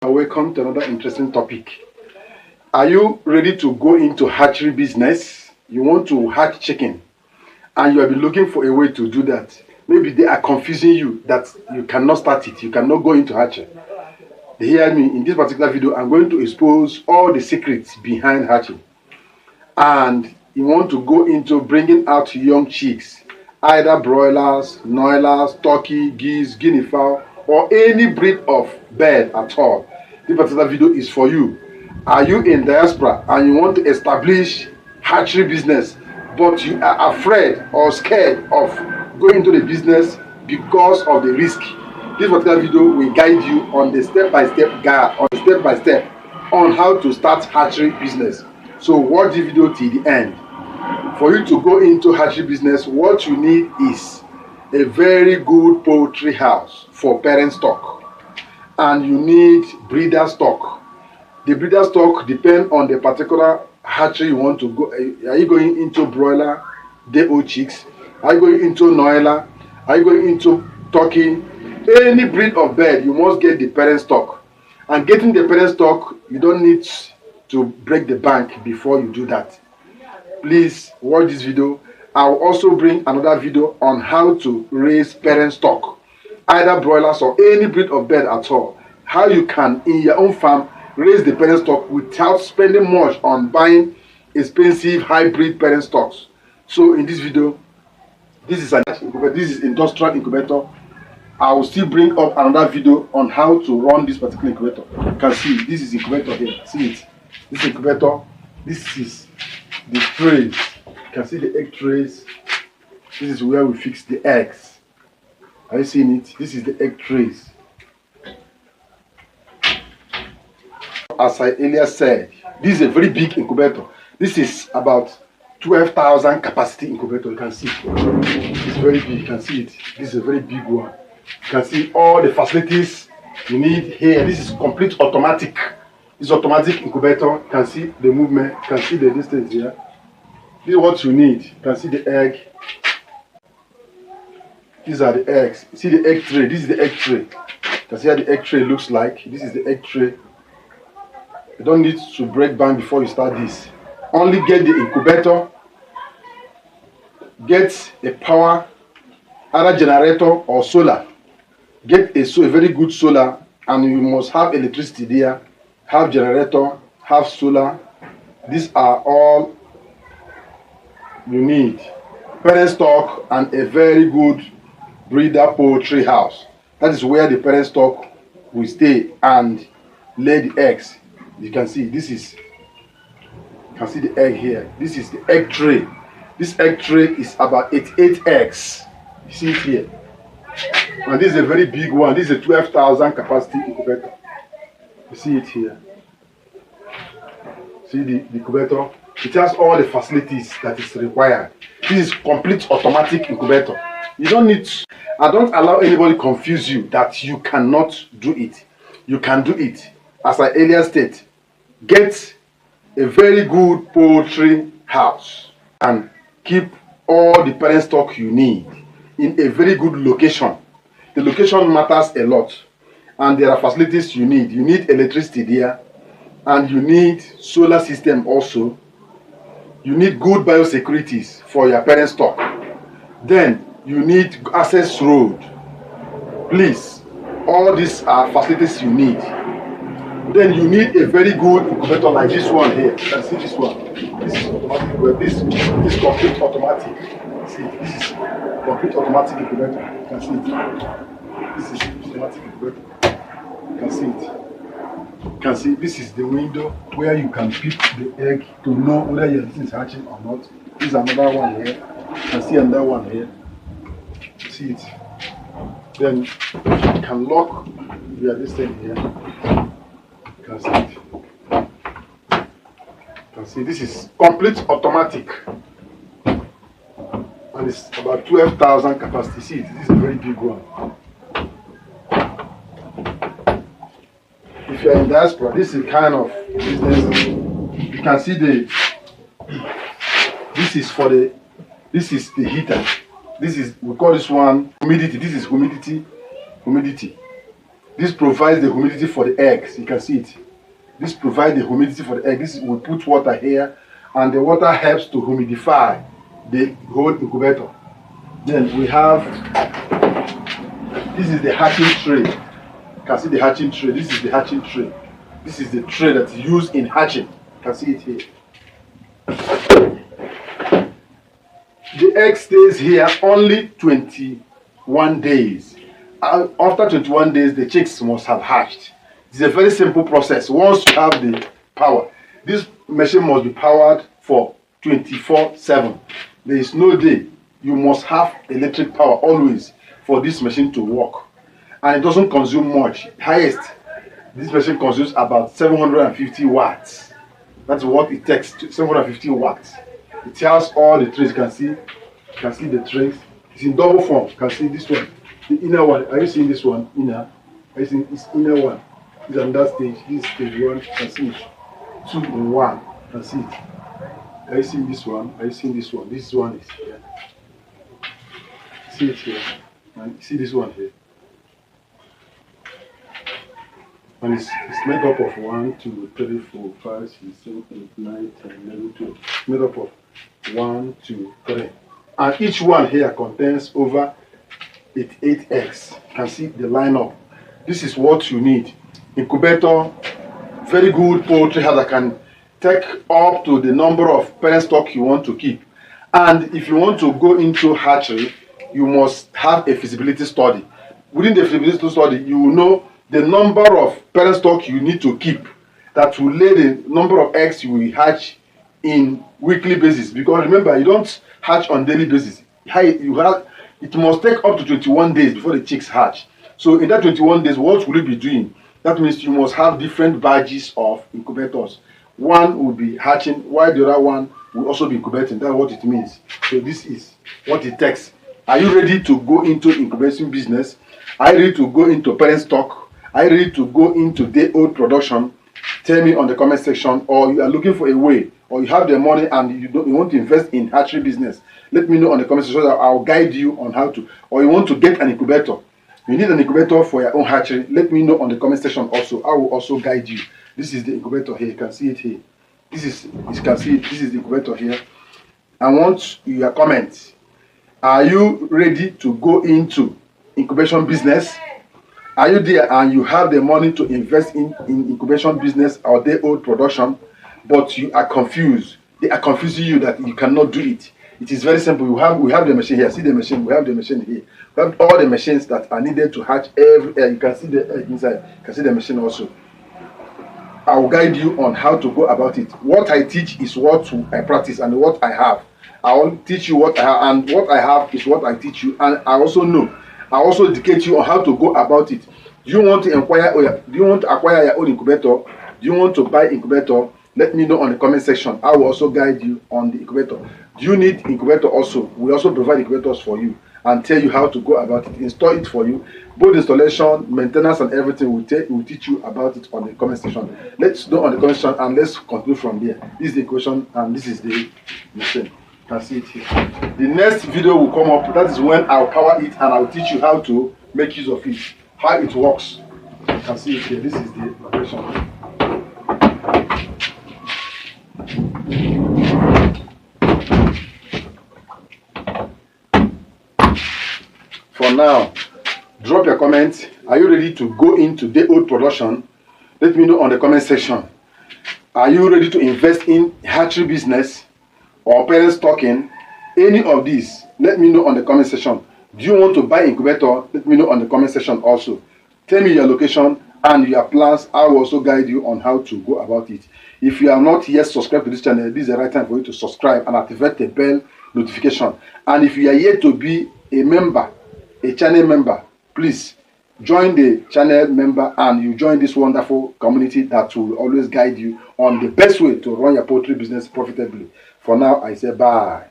Welcome to another interesting topic. Are you ready to go into hatchery business? You want to hatch chicken and you have been looking for a way to do that. Maybe they are confusing you that you cannot start it, you cannot go into hatchery. Hear me, in this particular video, I'm going to expose all the secrets behind hatching. And you want to go into bringing out young chicks, either broilers, noilers, turkey, geese, guinea fowl, or any breed of bird at all. This particular video is for you. Are you in diaspora and you want to establish hatchery business, but you are afraid or scared of going into the business because of the risk? This particular video will guide you on the step-by-step on how to start hatchery business. So watch the video till the end. For you to go into hatchery business, what you need is a very good poultry house for parent stock, and you need breeder stock. The breeder stock depends on the particular hatchery you want to go. Are you going into broiler, day-old chicks? Are you going into noiler? Are you going into turkey? Any breed of bird, you must get the parent stock. And getting the parent stock, you don't need to break the bank before you do that. Please watch this video. I will also bring another video on how to raise parent stock, either broilers or any breed of bird at all. How you can, in your own farm, raise the parent stock without spending much on buying expensive hybrid parent stocks. So in this video, this is industrial incubator. I will still bring up another video on how to run this particular incubator. You can see this is incubator here. See it? This incubator. This is the trays. You can see the egg trays. This is where we fix the eggs. Are you seeing it? This is the egg trays. As I earlier said, this is a very big incubator. This is about 12,000 capacity incubator. You can see it's very big. You can see it. This is a very big one. You can see all the facilities you need here. This is complete automatic. This automatic incubator. You can see the movement. You can see the distance here. This is what you need. You can see the egg. These are the eggs. See the egg tray. This is the egg tray. You can see how the egg tray looks like. This is the egg tray. You don't need to break bank before you start this. Only get the incubator. Get a power, either generator or solar. Get a very good solar, and you must have electricity there. Have generator, have solar. These are all you need. Parent stock and a very good breeder poultry house. That is where the parent stock will stay and lay the eggs. You can see this is. You can see the egg here. This is the egg tray. This egg tray is about 88 eggs. You see it here. And this is a very big one. This is a 12,000 capacity incubator. You see it here. See the incubator? It has all the facilities that is required. This is complete automatic incubator. You don't need to, I don't allow anybody confuse you that you cannot do it. You can do it. As I earlier stated, get a very good poultry house and keep all the parent stock you need in a very good location. The location matters a lot, and there are facilities you need. You need electricity there, and you need solar system also. You need good biosecurities for your parent stock. Then you need access road. Please, all these are facilities you need. Then you need a very good incubator like this one here. You can see this one. This is automatic. This is complete automatic. See, this is complete automatic incubator. You can see it. This is automatic incubator. You can see it. You can see this is the window where you can pick the egg to know whether your thing is hatching or not. This is another one here. You can see another one here. See it. Then you can lock this thing here. You can see it. You can see this is complete automatic. And it's about 12,000 capacity. See it. This is a very big one. If you're in diaspora, this is kind of business. You can see this is the heater. This is, we call this one humidity. This is humidity. This provides the humidity for the eggs. You can see it. This provides the humidity for the egg. This we put water here, and the water helps to humidify the whole incubator. Then we have, this is the hatching tray. You can see the hatching tray. This is the hatching tray. This is the tray that's used in hatching. You can see it here. The egg stays here only 21 days. After 21 days, the chicks must have hatched. It's a very simple process. Once you have the power, this machine must be powered for 24/7. There is no day. You must have electric power always for this machine to work. And it doesn't consume much. Highest, this machine consumes about 750 watts. That's what it takes, 750 watts. It has all the trays. You can see the trays. It's in double form. You can see this one. The inner one. Are you seeing this one? Inner. Are you seeing this inner one? It's on that stage. This is stage 1. You can see it. 2 in 1. You can see it. Are you seeing this one? Are you seeing this one? This one is here. See it here. And see this one here. And it's made up of 1, 2, 3, 4, 5, 6, 7, 8, 9, 10, 11, 12. It's made up of 1, 2, 3. And each one here contains over 8 eggs. You can see the lineup. This is what you need. Incubator, very good poultry house that can take up to the number of parent stock you want to keep. And if you want to go into hatchery, you must have a feasibility study. Within the feasibility study, you will know the number of parent stock you need to keep that will lay the number of eggs you will hatch in weekly basis. Because remember, you don't hatch on daily basis. It must take up to 21 days before the chicks hatch. So in that 21 days, what will you be doing? That means you must have different batches of incubators. One will be hatching, while the other one will also be incubating. That's what it means. So this is what it takes. Are you ready to go into incubation business? Are you ready to go into parent stock? Are you ready to go into day-old production? Tell me on the comment section. Or you are looking for a way, or you have the money and you want to invest in hatchery business. Let me know on the comment section so that I'll guide you on how to. Or you want to get an incubator. You need an incubator for your own hatchery. Let me know on the comment section also. I will also guide you. This is the incubator here. You can see it here. This is, you can see it. This is the incubator here. I want your comments. Are you ready to go into incubation business? Are you there and you have the money to invest in incubation business or day-old production, but you are confused? They are confusing you that you cannot do it. It is very simple. We have the machine here. See the machine. We have the machine here. We have all the machines that are needed to hatch every egg. You can see the egg inside. You can see the machine also. I will guide you on how to go about it. What I teach is what I practice and what I have. I will teach you what I have, and what I have is what I teach you. And I also know. I also educate you on how to go about it. Do you want to acquire your own incubator? Do you want to buy incubator? Let me know on the comment section. I will also guide you on the incubator. Do you need incubator also? We also provide incubators for you and tell you how to go about it. Install it for you. Both installation, maintenance, and everything will teach you about it on the comment section. Let's know on the comment section and let's conclude from there. This is the equation and this is the machine. You can see it here. The next video will come up. That is when I'll power it and I'll teach you how to make use of it, how it works. You can see it here. This is the operation. For now, drop your comments. Are you ready to go into day-old production? Let me know on the comment section. Are you ready to invest in hatchery business or parent stocking? Any of these, let me know on the comment section. Do you want to buy incubator? Let me know on the comment section also. Tell me your location and your plans. I will also guide you on how to go about it. If you are not yet subscribed to this channel, this is the right time for you to subscribe and activate the bell notification. And if you are yet to be a member, a channel member, please join the channel member and you join this wonderful community that will always guide you on the best way to run your poultry business profitably. For now, I say bye.